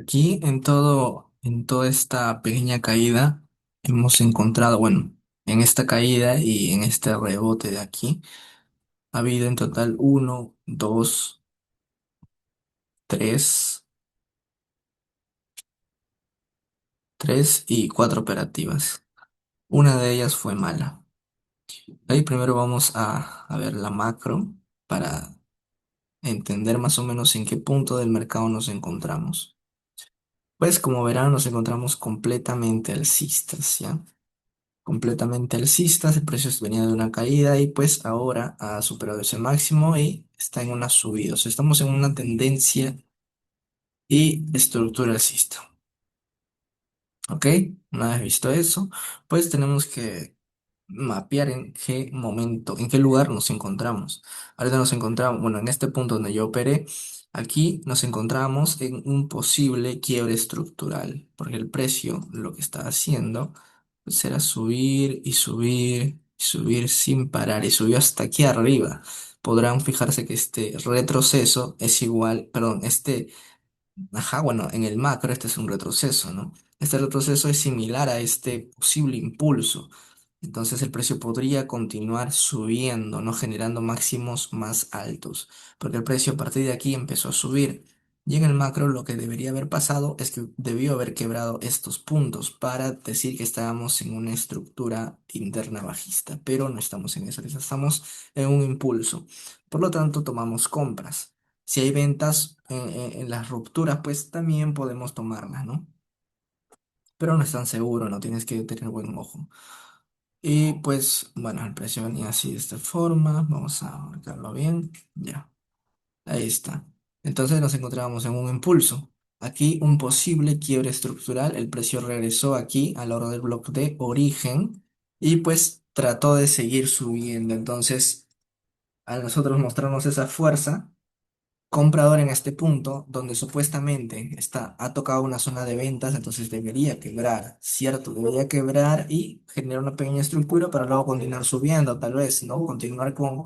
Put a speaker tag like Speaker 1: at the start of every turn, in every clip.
Speaker 1: Aquí en toda esta pequeña caída hemos encontrado, bueno, en esta caída y en este rebote de aquí, ha habido en total uno, dos, tres, tres y cuatro operativas. Una de ellas fue mala. Ahí primero vamos a ver la macro para entender más o menos en qué punto del mercado nos encontramos. Pues como verán, nos encontramos completamente alcistas, ¿ya? Completamente alcistas, el precio venía de una caída y pues ahora ha superado ese máximo y está en una subida. O sea, estamos en una tendencia y estructura alcista. ¿Ok? Una vez visto eso, pues tenemos que mapear en qué momento, en qué lugar nos encontramos. Ahorita nos encontramos, bueno, en este punto donde yo operé, aquí nos encontramos en un posible quiebre estructural, porque el precio lo que está haciendo pues, era subir y subir y subir sin parar y subió hasta aquí arriba. Podrán fijarse que este retroceso es igual, perdón, ajá, bueno, en el macro este es un retroceso, ¿no? Este retroceso es similar a este posible impulso. Entonces el precio podría continuar subiendo, no generando máximos más altos, porque el precio a partir de aquí empezó a subir. Y en el macro lo que debería haber pasado es que debió haber quebrado estos puntos para decir que estábamos en una estructura interna bajista, pero no estamos en eso, estamos en un impulso. Por lo tanto, tomamos compras. Si hay ventas en las rupturas, pues también podemos tomarlas, ¿no? Pero no es tan seguro, no tienes que tener buen ojo. Y pues, bueno, el precio venía así de esta forma. Vamos a marcarlo bien. Ya, ahí está. Entonces nos encontrábamos en un impulso. Aquí un posible quiebre estructural. El precio regresó aquí a la hora del bloque de origen y pues trató de seguir subiendo. Entonces, al nosotros mostrarnos esa fuerza comprador en este punto, donde supuestamente ha tocado una zona de ventas, entonces debería quebrar, ¿cierto? Debería quebrar y generar una pequeña estructura para luego continuar subiendo, tal vez, ¿no? Continuar con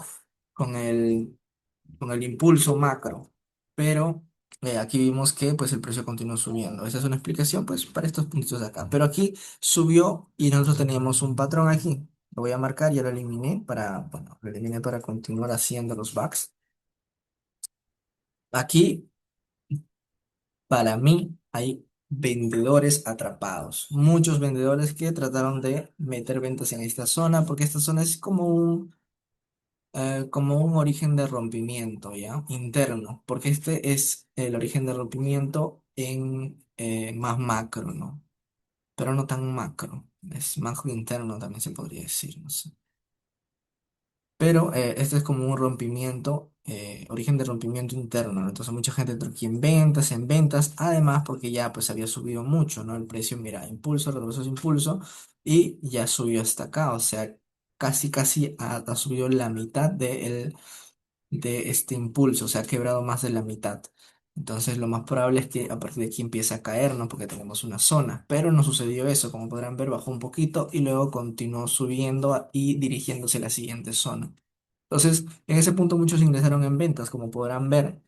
Speaker 1: con el impulso macro. Pero aquí vimos que pues el precio continuó subiendo. Esa es una explicación pues para estos puntos de acá. Pero aquí subió y nosotros teníamos un patrón aquí. Lo voy a marcar, ya lo eliminé bueno, lo eliminé para continuar haciendo los backs. Aquí para mí hay vendedores atrapados, muchos vendedores que trataron de meter ventas en esta zona porque esta zona es como un origen de rompimiento, ¿ya? Interno, porque este es el origen de rompimiento en más macro, ¿no? Pero no tan macro, es macro interno también se podría decir, no sé. Pero este es como un rompimiento, origen de rompimiento interno, ¿no? Entonces mucha gente entró aquí en ventas, además porque ya pues había subido mucho, ¿no? El precio, mira, impulso, retroceso, impulso, y ya subió hasta acá, o sea, casi ha subido la mitad de este impulso, o sea, ha quebrado más de la mitad. Entonces lo más probable es que a partir de aquí empiece a caer, ¿no? Porque tenemos una zona, pero no sucedió eso, como podrán ver, bajó un poquito y luego continuó subiendo y dirigiéndose a la siguiente zona. Entonces, en ese punto muchos ingresaron en ventas, como podrán ver.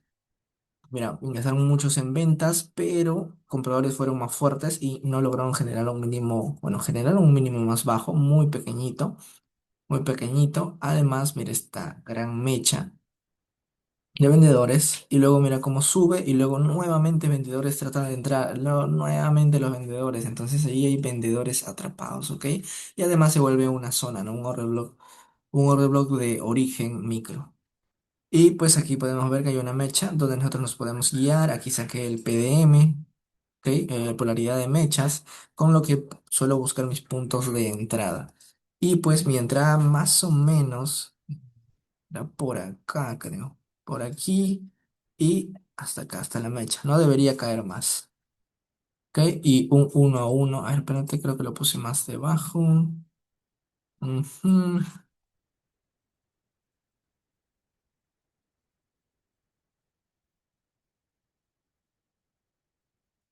Speaker 1: Mira, ingresaron muchos en ventas, pero compradores fueron más fuertes y no lograron generar un mínimo, bueno, generaron un mínimo más bajo, muy pequeñito, muy pequeñito. Además, mira esta gran mecha de vendedores y luego mira cómo sube y luego nuevamente vendedores tratan de entrar, nuevamente los vendedores. Entonces ahí hay vendedores atrapados, ¿ok? Y además se vuelve una zona, ¿no? Un order block de origen micro. Y pues aquí podemos ver que hay una mecha donde nosotros nos podemos guiar. Aquí saqué el PDM, ¿ok? Polaridad de mechas, con lo que suelo buscar mis puntos de entrada. Y pues mi entrada más o menos era por acá, creo. Por aquí y hasta acá, hasta la mecha. No debería caer más. ¿Ok? Y un uno a uno. A ver, espérate, creo que lo puse más debajo. Ujú.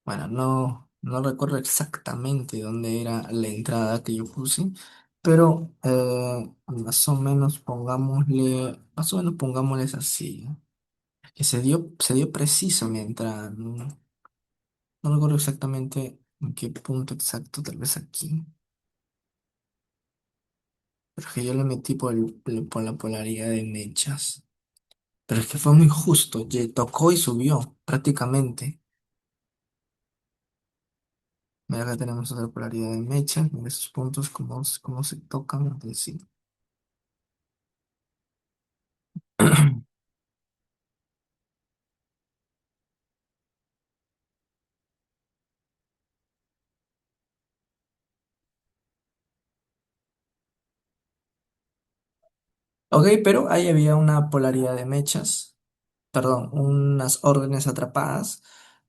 Speaker 1: Bueno, no recuerdo exactamente dónde era la entrada que yo puse, pero más o menos pongámosles así, ¿no? Que se dio preciso mi entrada, ¿no? No recuerdo exactamente en qué punto exacto, tal vez aquí. Pero es que yo le metí por la polaridad de mechas. Pero es que fue muy justo, tocó y subió prácticamente. Mira, acá tenemos otra polaridad de mechas, mira esos puntos, cómo se tocan entre sí. Ok, pero ahí había una polaridad de mechas, perdón, unas órdenes atrapadas.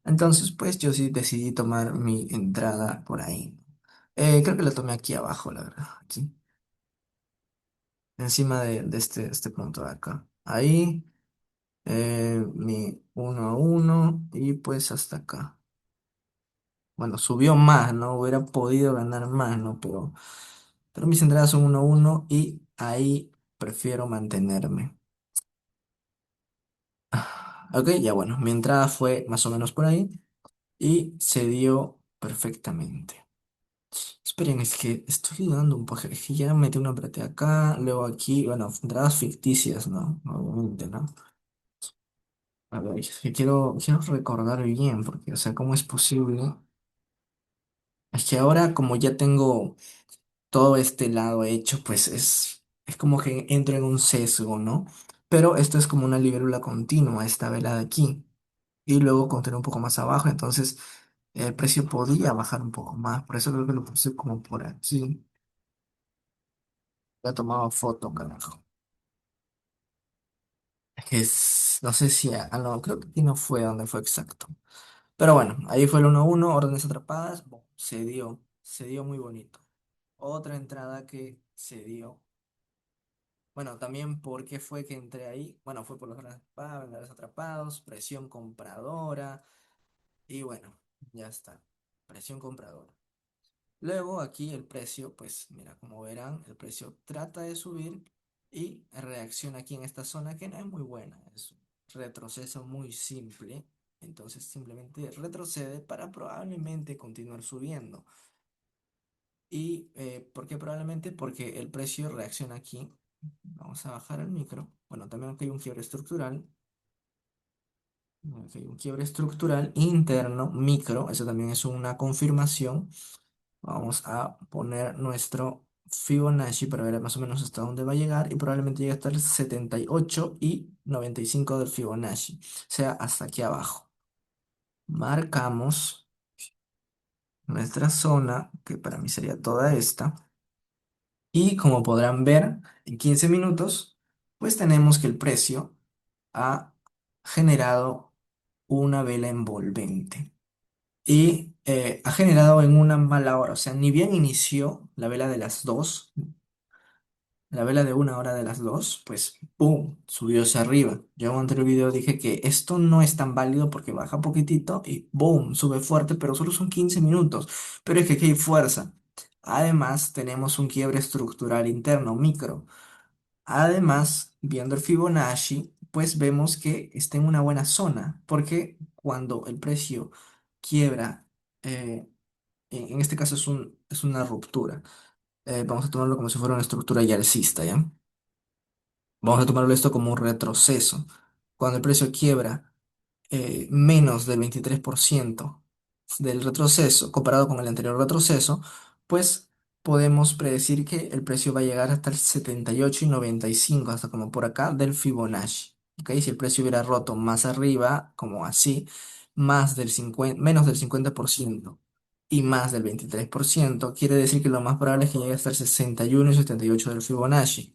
Speaker 1: Entonces, pues yo sí decidí tomar mi entrada por ahí. Creo que la tomé aquí abajo, la verdad, aquí, encima de este punto de acá. Ahí, mi 1 a 1 y pues hasta acá. Bueno, subió más, ¿no? Hubiera podido ganar más, ¿no? Pero mis entradas son 1 a 1 y ahí prefiero mantenerme. Ok, ya bueno, mi entrada fue más o menos por ahí y se dio perfectamente. Esperen, es que estoy dudando un poco. Es que ya metí una parte acá, luego aquí, bueno, entradas ficticias, ¿no? Obviamente, ¿no? A ver, es que quiero recordar bien, porque, o sea, ¿cómo es posible? Es que ahora, como ya tengo todo este lado hecho, pues es como que entro en un sesgo, ¿no? Pero esto es como una libélula continua, esta vela de aquí. Y luego continué un poco más abajo, entonces el precio podía bajar un poco más. Por eso creo que lo puse como por aquí. Ya tomaba foto, carajo. No sé si, no, creo que aquí no fue donde fue exacto. Pero bueno, ahí fue el 1 a 1 órdenes atrapadas, se dio muy bonito. Otra entrada que se dio. Bueno, también porque fue que entré ahí. Bueno, fue por los órdenes atrapados, presión compradora y bueno, ya está. Presión compradora. Luego aquí el precio, pues mira, como verán, el precio trata de subir y reacciona aquí en esta zona que no es muy buena. Es un retroceso muy simple. Entonces simplemente retrocede para probablemente continuar subiendo. ¿Y por qué probablemente? Porque el precio reacciona aquí. Vamos a bajar el micro. Bueno, también aquí hay un quiebre estructural. Aquí hay un quiebre estructural interno, micro. Eso también es una confirmación. Vamos a poner nuestro Fibonacci para ver más o menos hasta dónde va a llegar y probablemente llegue hasta el 78 y 95 del Fibonacci, o sea, hasta aquí abajo. Marcamos nuestra zona, que para mí sería toda esta, y como podrán ver, en 15 minutos, pues tenemos que el precio ha generado una vela envolvente. Y ha generado en una mala hora, o sea, ni bien inició la vela de las 2, la vela de 1 hora de las 2, pues ¡pum! Subió hacia arriba. Yo en un anterior video dije que esto no es tan válido porque baja poquitito y ¡boom! Sube fuerte, pero solo son 15 minutos. Pero es que aquí hay fuerza. Además, tenemos un quiebre estructural interno, micro. Además, viendo el Fibonacci, pues vemos que está en una buena zona, porque cuando el precio quiebra, eh, en este caso es una ruptura. Vamos a tomarlo como si fuera una estructura ya alcista, ¿ya? Vamos a tomarlo esto como un retroceso. Cuando el precio quiebra menos del 23% del retroceso comparado con el anterior retroceso, pues podemos predecir que el precio va a llegar hasta el 78 y 95, hasta como por acá del Fibonacci. ¿Ok? Si el precio hubiera roto más arriba, como así, menos del 50% y más del 23%, quiere decir que lo más probable es que llegue hasta el 61 y 78 del Fibonacci.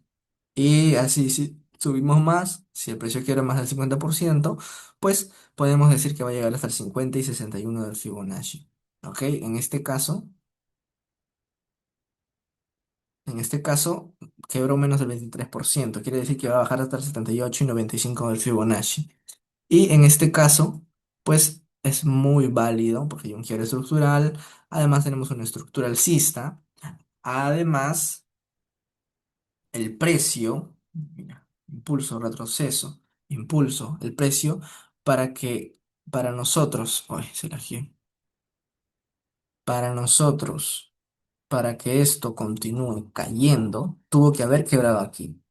Speaker 1: Y así, si subimos más, si el precio quiere más del 50%, pues podemos decir que va a llegar hasta el 50 y 61 del Fibonacci. ¿Ok? En este caso, quebró menos del 23%. Quiere decir que va a bajar hasta el 78 y 95 del Fibonacci. Y en este caso, pues es muy válido porque hay un quiebre estructural. Además, tenemos una estructura alcista. Además, el precio, mira, impulso, retroceso, impulso, el precio para que para nosotros, hoy se la gié. Para nosotros, para que esto continúe cayendo, tuvo que haber quebrado aquí.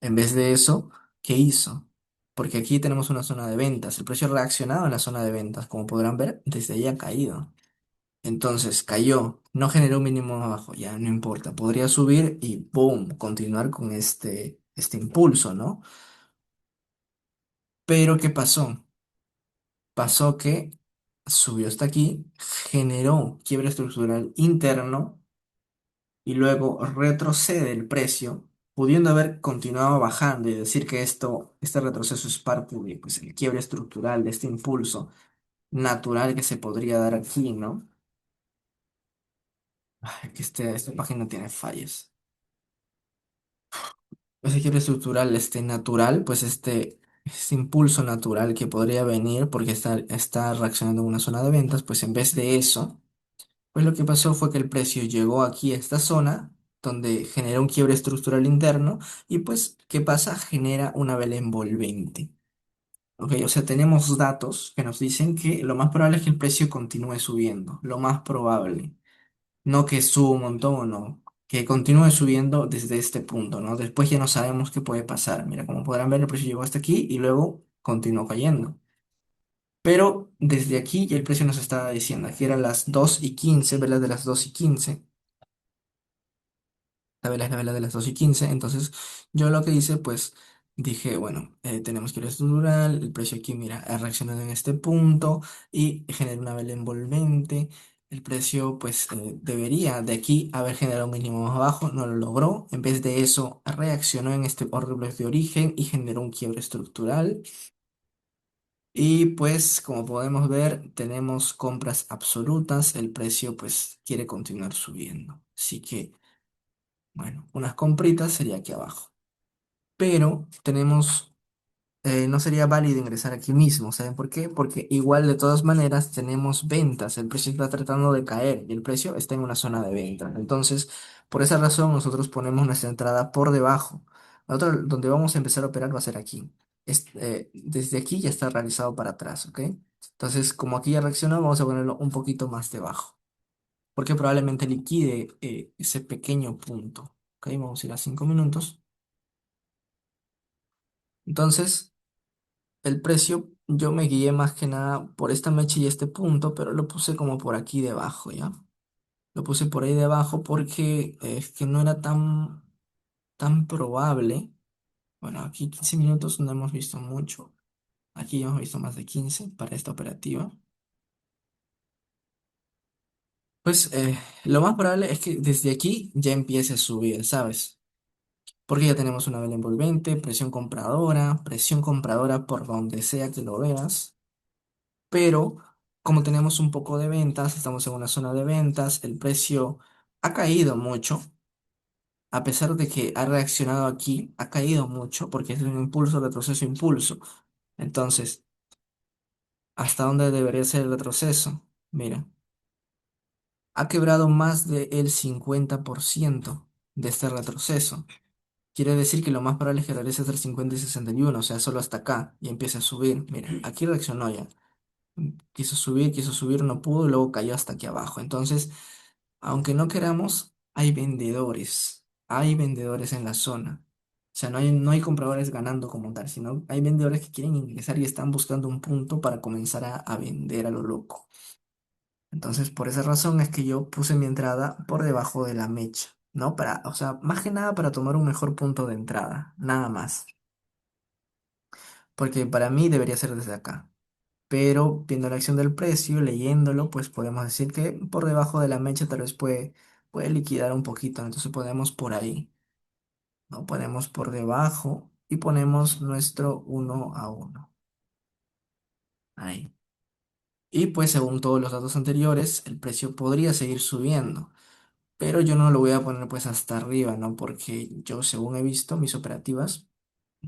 Speaker 1: En vez de eso, ¿qué hizo? Porque aquí tenemos una zona de ventas. El precio ha reaccionado en la zona de ventas. Como podrán ver, desde ahí ha caído. Entonces cayó, no generó un mínimo abajo, ya no importa. Podría subir y ¡boom! Continuar con este impulso, ¿no? Pero ¿qué pasó? Pasó que subió hasta aquí, generó quiebre estructural interno y luego retrocede el precio, pudiendo haber continuado bajando y decir que este retroceso es parte de pues, el quiebre estructural, de este impulso natural que se podría dar aquí, ¿no? Ay, que esta página tiene fallas. Ese quiebre estructural, natural, pues este impulso natural que podría venir porque está reaccionando en una zona de ventas, pues en vez de eso. Pues lo que pasó fue que el precio llegó aquí a esta zona donde genera un quiebre estructural interno y pues, ¿qué pasa? Genera una vela envolvente. ¿Ok? O sea, tenemos datos que nos dicen que lo más probable es que el precio continúe subiendo, lo más probable. No que suba un montón o no, que continúe subiendo desde este punto, ¿no? Después ya no sabemos qué puede pasar. Mira, como podrán ver, el precio llegó hasta aquí y luego continuó cayendo. Pero desde aquí ya el precio nos estaba diciendo, aquí eran las 2:15, velas de las 2:15. La vela de las 2:15. Entonces, yo lo que hice, pues, dije, bueno, tenemos que ir a estructural, el precio aquí, mira, ha reaccionado en este punto y genera una vela envolvente. El precio, pues, debería de aquí haber generado un mínimo más abajo, no lo logró. En vez de eso, reaccionó en este horrible de origen y generó un quiebre estructural. Y pues, como podemos ver, tenemos compras absolutas. El precio, pues, quiere continuar subiendo. Así que, bueno, unas compritas sería aquí abajo. Pero no sería válido ingresar aquí mismo. ¿Saben por qué? Porque igual de todas maneras tenemos ventas. El precio está tratando de caer y el precio está en una zona de venta. Entonces, por esa razón, nosotros ponemos nuestra entrada por debajo. Nosotros, donde vamos a empezar a operar va a ser aquí. Desde aquí ya está realizado para atrás, ¿ok? Entonces, como aquí ya reaccionó, vamos a ponerlo un poquito más debajo. Porque probablemente liquide ese pequeño punto. ¿Ok? Vamos a ir a 5 minutos. Entonces, el precio, yo me guié más que nada por esta mecha y este punto, pero lo puse como por aquí debajo, ¿ya? Lo puse por ahí debajo porque es que no era tan probable. Bueno, aquí 15 minutos no hemos visto mucho. Aquí ya hemos visto más de 15 para esta operativa. Pues lo más probable es que desde aquí ya empiece a subir, ¿sabes? Porque ya tenemos una vela envolvente, presión compradora por donde sea que lo veas. Pero como tenemos un poco de ventas, estamos en una zona de ventas, el precio ha caído mucho, a pesar de que ha reaccionado aquí, ha caído mucho porque es un impulso, retroceso, impulso. Entonces, ¿hasta dónde debería ser el retroceso? Mira, ha quebrado más del 50% de este retroceso. Quiere decir que lo más probable es que regrese hasta el 50 y 61, o sea, solo hasta acá, y empiece a subir. Mira, aquí reaccionó ya. Quiso subir, no pudo y luego cayó hasta aquí abajo. Entonces, aunque no queramos, hay vendedores en la zona. O sea, no hay compradores ganando como tal, sino hay vendedores que quieren ingresar y están buscando un punto para comenzar a vender a lo loco. Entonces, por esa razón es que yo puse mi entrada por debajo de la mecha, ¿no? O sea, más que nada para tomar un mejor punto de entrada, nada más. Porque para mí debería ser desde acá. Pero viendo la acción del precio, leyéndolo, pues podemos decir que por debajo de la mecha tal vez puede liquidar un poquito. Entonces ponemos por ahí, ¿no? Ponemos por debajo y ponemos nuestro 1 a 1. Ahí. Y pues según todos los datos anteriores, el precio podría seguir subiendo. Pero yo no lo voy a poner pues hasta arriba, ¿no? Porque yo, según he visto mis operativas,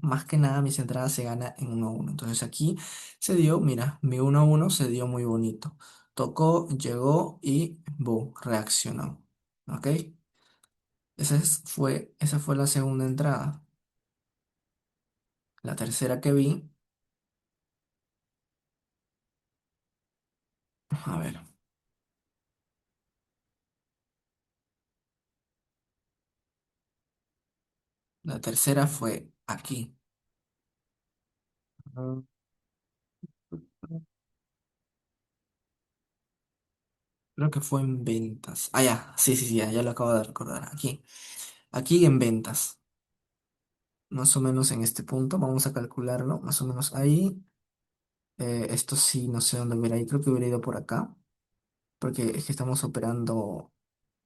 Speaker 1: más que nada mis entradas se gana en 1 a 1. Entonces aquí se dio, mira, mi 1 a 1 se dio muy bonito. Tocó, llegó y boom, reaccionó. ¿Ok? Esa fue la segunda entrada. La tercera que vi, a ver, La tercera fue aquí. Mm, Creo que fue en ventas. Ah, ya, sí, sí, sí, ya lo acabo de recordar. Aquí. Aquí en ventas. Más o menos en este punto. Vamos a calcularlo. Más o menos ahí. Esto sí, no sé dónde hubiera ido. Creo que hubiera ido por acá. Porque es que estamos operando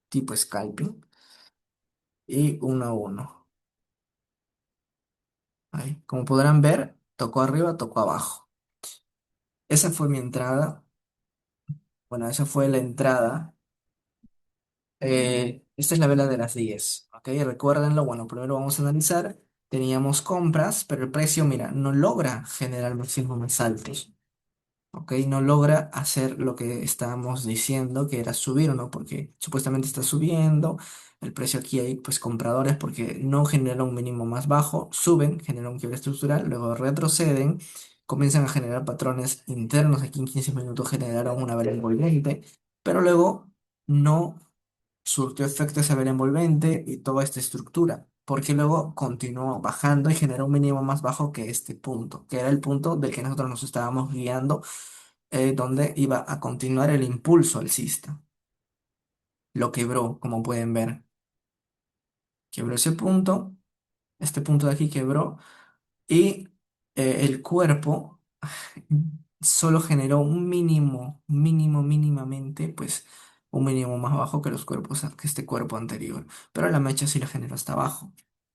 Speaker 1: tipo scalping. Y uno a uno. Ahí. Como podrán ver, tocó arriba, tocó abajo. Esa fue mi entrada. Bueno, esa fue la entrada. Esta es la vela de las 10, ¿ok? Recuérdenlo, bueno, primero vamos a analizar. Teníamos compras, pero el precio, mira, no logra generar máximos más altos, ¿ok? No logra hacer lo que estábamos diciendo, que era subir o no, porque supuestamente está subiendo. El precio aquí hay, pues, compradores porque no genera un mínimo más bajo, suben, generan un quiebre estructural, luego retroceden, comienzan a generar patrones internos. Aquí en 15 minutos generaron una vela envolvente, pero luego no surtió efecto ese vela envolvente y toda esta estructura, porque luego continuó bajando y generó un mínimo más bajo que este punto, que era el punto del que nosotros nos estábamos guiando, donde iba a continuar el impulso alcista. Lo quebró, como pueden ver. Quebró ese punto, este punto de aquí quebró y el cuerpo solo generó un mínimamente, pues un mínimo más bajo que los cuerpos, que este cuerpo anterior. Pero la mecha sí la generó hasta abajo.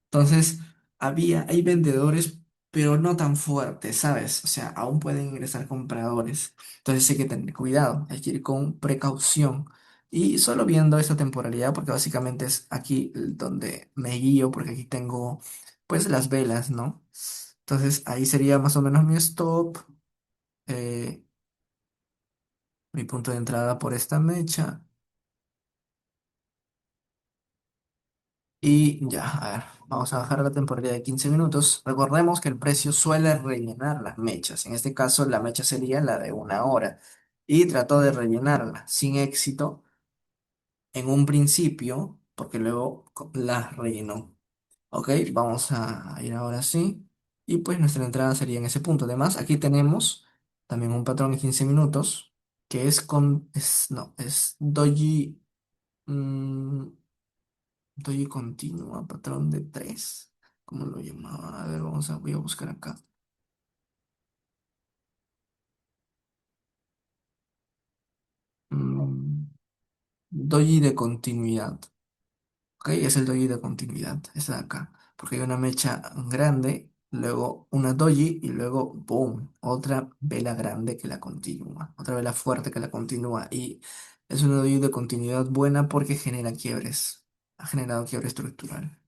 Speaker 1: Entonces, hay vendedores, pero no tan fuertes, ¿sabes? O sea, aún pueden ingresar compradores. Entonces hay que tener cuidado, hay que ir con precaución. Y solo viendo esta temporalidad, porque básicamente es aquí donde me guío, porque aquí tengo pues las velas, ¿no? Entonces ahí sería más o menos mi stop, eh, mi punto de entrada por esta mecha. Y ya, a ver, vamos a bajar la temporalidad de 15 minutos. Recordemos que el precio suele rellenar las mechas. En este caso, la mecha sería la de una hora. Y trató de rellenarla sin éxito en un principio, porque luego la rellenó. Ok, vamos a ir ahora sí. Y pues nuestra entrada sería en ese punto. Además, aquí tenemos también un patrón de 15 minutos, que es no, es doji, mm, doji continua, patrón de 3. ¿Cómo lo llamaba? A ver, voy a buscar acá. Mm, Doji de continuidad. Ok, es el doji de continuidad, ese de acá. Porque hay una mecha grande, luego una doji y luego, boom, otra vela grande que la continúa, otra vela fuerte que la continúa. Y es una doji de continuidad buena porque genera quiebres, ha generado quiebre estructural.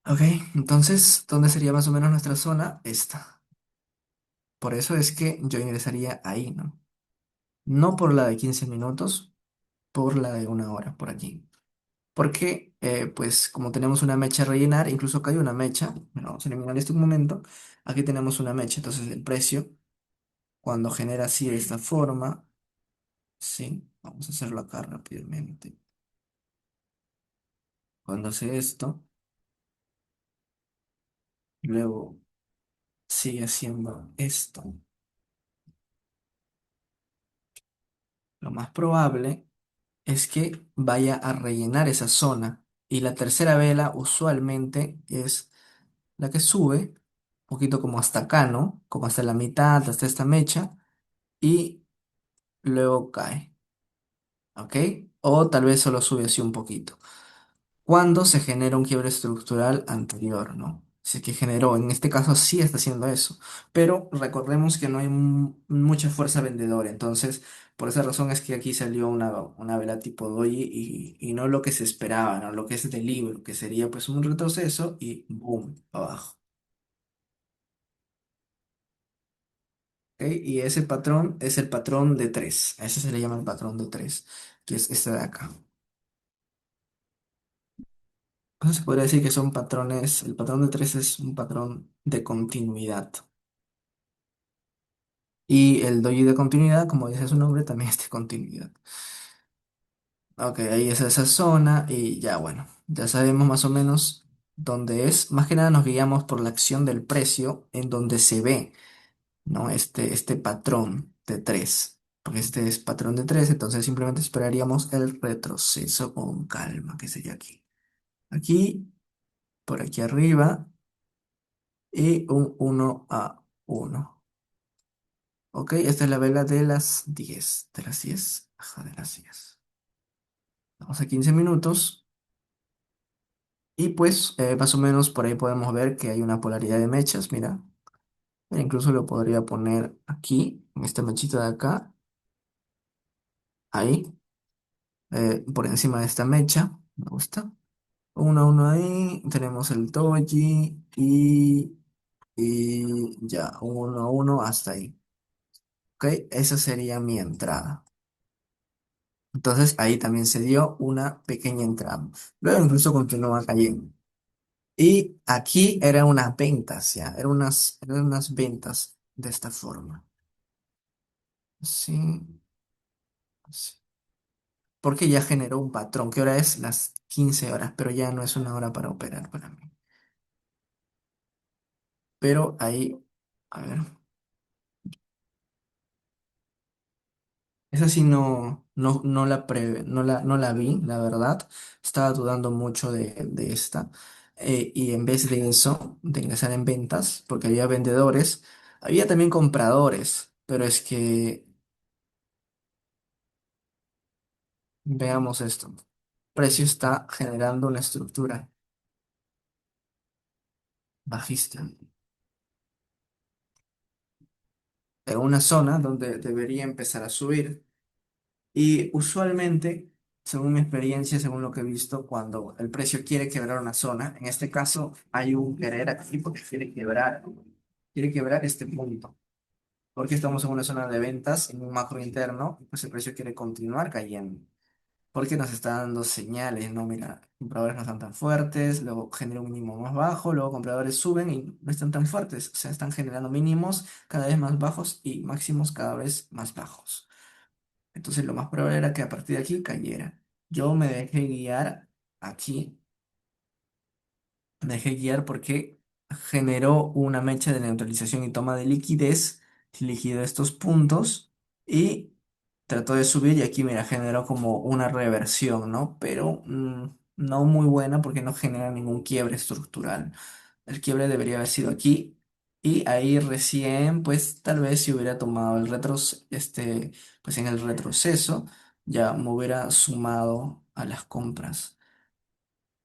Speaker 1: Ok, entonces, ¿dónde sería más o menos nuestra zona? Esta. Por eso es que yo ingresaría ahí, ¿no? No por la de 15 minutos, por la de una hora, por aquí. Porque, pues, como tenemos una mecha a rellenar, incluso acá hay una mecha, bueno, vamos a eliminar esto un momento, aquí tenemos una mecha, entonces el precio, cuando genera así de esta forma, sí, vamos a hacerlo acá rápidamente. Cuando hace esto, luego sigue haciendo esto, lo más probable es que vaya a rellenar esa zona. Y la tercera vela usualmente es la que sube, un poquito como hasta acá, ¿no? Como hasta la mitad, hasta esta mecha, y luego cae, ¿ok? O tal vez solo sube así un poquito. Cuando se genera un quiebre estructural anterior, ¿no? Si que generó, en este caso sí está haciendo eso, pero recordemos que no hay mucha fuerza vendedora, entonces por esa razón es que aquí salió una vela tipo doji y no lo que se esperaba, ¿no? Lo que es del libro, que sería pues un retroceso y boom, abajo. ¿Ok? Y ese patrón es el patrón de tres, a ese se le llama el patrón de tres, que es este de acá. Entonces se podría decir que son patrones, el patrón de tres es un patrón de continuidad. Y el doji de continuidad, como dice su nombre, también es de continuidad. Ok, ahí es esa zona y ya bueno, ya sabemos más o menos. donde es, más que nada nos guiamos por la acción del precio en donde se ve, ¿no? Este patrón de 3. Porque este es patrón de 3, entonces simplemente esperaríamos el retroceso con calma, que sería aquí. Aquí, por aquí arriba, y un 1 a 1. Ok, esta es la vela de las 10. De las 10. Ajá, de las 10. Vamos a 15 minutos. Y pues, más o menos por ahí podemos ver que hay una polaridad de mechas, mira. Incluso lo podría poner aquí, en esta mechita de acá, ahí, por encima de esta mecha. Me gusta. 1 a 1 ahí. Tenemos el doji y ya, 1 a 1 hasta ahí. Ok, esa sería mi entrada. Entonces ahí también se dio una pequeña entrada. Luego incluso continúa cayendo. Y aquí eran unas ventas, ya, eran unas ventas de esta forma. Sí, sí. Porque ya generó un patrón, que ahora es las 15 horas, pero ya no es una hora para operar para mí. Pero ahí, a ver, esa sí no la vi, la verdad. Estaba dudando mucho de esta. Y en vez de eso, de ingresar en ventas, porque había vendedores, había también compradores. Pero es que, veamos esto. Precio está generando una estructura bajista en una zona donde debería empezar a subir. Y usualmente, según mi experiencia, según lo que he visto, cuando el precio quiere quebrar una zona, en este caso hay un querer aquí porque quiere quebrar este punto. Porque estamos en una zona de ventas, en un macro interno, y pues el precio quiere continuar cayendo. Porque nos está dando señales, ¿no? Mira, compradores no están tan fuertes, luego genera un mínimo más bajo, luego compradores suben y no están tan fuertes, o sea, están generando mínimos cada vez más bajos y máximos cada vez más bajos. Entonces lo más probable era que a partir de aquí cayera. Yo me dejé guiar aquí, me dejé guiar porque generó una mecha de neutralización y toma de liquidez, liquidó estos puntos y trató de subir y aquí, mira, generó como una reversión, ¿no? Pero no muy buena porque no genera ningún quiebre estructural. El quiebre debería haber sido aquí. Y ahí recién, pues tal vez si hubiera tomado pues en el retroceso, ya me hubiera sumado a las compras.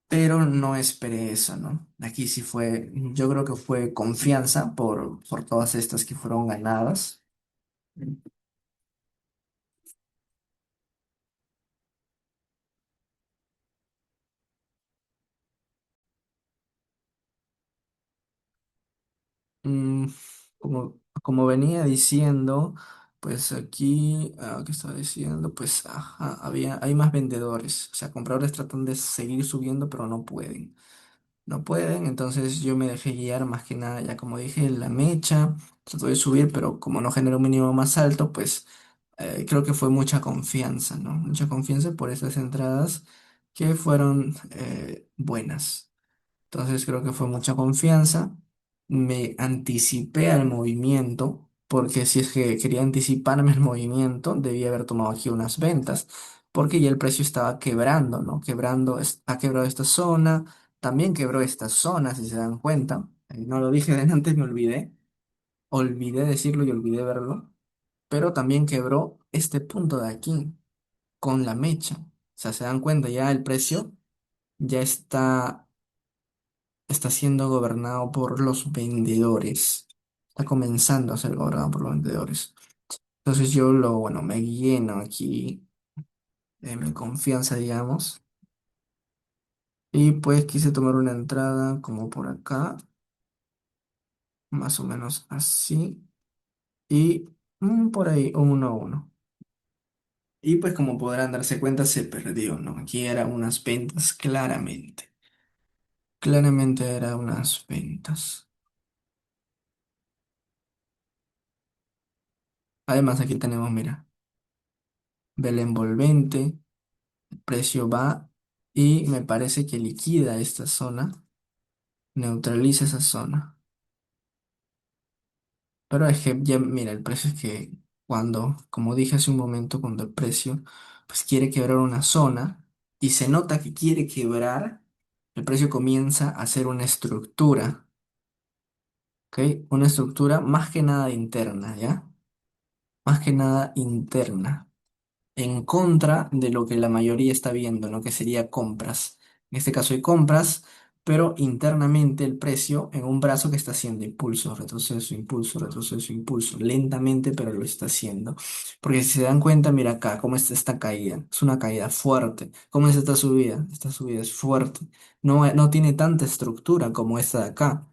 Speaker 1: Pero no esperé eso, ¿no? Aquí sí fue, yo creo que fue confianza por todas estas que fueron ganadas. Mm, como venía diciendo, pues aquí, ¿qué estaba diciendo? Pues ajá, hay más vendedores, o sea, compradores tratan de seguir subiendo, pero no pueden. No pueden, entonces yo me dejé guiar más que nada, ya como dije, la mecha, trató de subir, pero como no generó un mínimo más alto, pues creo que fue mucha confianza, ¿no? Mucha confianza por esas entradas que fueron buenas. Entonces creo que fue mucha confianza. Me anticipé al movimiento, porque si es que quería anticiparme al movimiento, debía haber tomado aquí unas ventas, porque ya el precio estaba quebrando, ¿no? Ha quebrado esta zona, también quebró esta zona, si se dan cuenta. No lo dije de antes, me olvidé. Olvidé decirlo y olvidé verlo, pero también quebró este punto de aquí con la mecha. O sea, se dan cuenta, ya el precio ya está siendo gobernado por los vendedores. Está comenzando a ser gobernado por los vendedores. Entonces yo bueno, me lleno aquí de mi confianza, digamos. Y pues quise tomar una entrada como por acá, más o menos así. Y por ahí, 1 a 1. Y pues como podrán darse cuenta, se perdió, ¿no? Aquí eran unas ventas, claramente. Claramente eran unas ventas. Además, aquí tenemos, mira, vela envolvente. Precio va y me parece que liquida esta zona. neutraliza esa zona. Pero es que ya, mira, el precio es que cuando, como dije hace un momento, cuando el precio pues quiere quebrar una zona y se nota que quiere quebrar, el precio comienza a hacer una estructura, ¿ok? Una estructura más que nada interna, ¿ya? Más que nada interna, en contra de lo que la mayoría está viendo, ¿no? Que sería compras. En este caso hay compras, pero internamente el precio en un brazo que está haciendo impulso, retroceso, retroceso, impulso, lentamente, pero lo está haciendo. Porque si se dan cuenta, mira acá, cómo está esta caída. Es una caída fuerte. ¿Cómo es esta subida? Esta subida es fuerte. No, no tiene tanta estructura como esta de acá.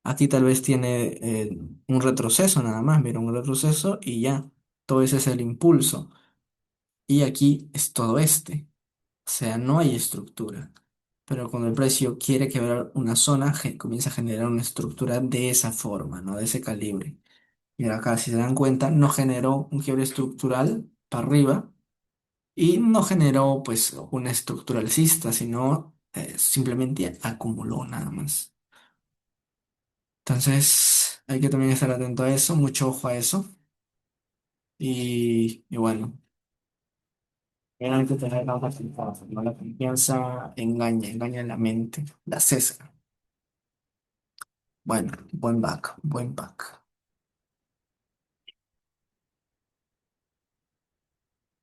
Speaker 1: Aquí tal vez tiene un retroceso nada más, mira, un retroceso y ya. Todo ese es el impulso. Y aquí es todo este. O sea, no hay estructura. Pero cuando el precio quiere quebrar una zona, comienza a generar una estructura de esa forma, ¿no? De ese calibre. Y acá, si se dan cuenta, no generó un quiebre estructural para arriba y no generó, pues, una estructura alcista, sino simplemente acumuló nada más. Entonces, hay que también estar atento a eso, mucho ojo a eso. Y bueno. Hay que tener la confianza, ¿no? La confianza engaña, engaña la mente, la sesga. Bueno, buen back, buen back.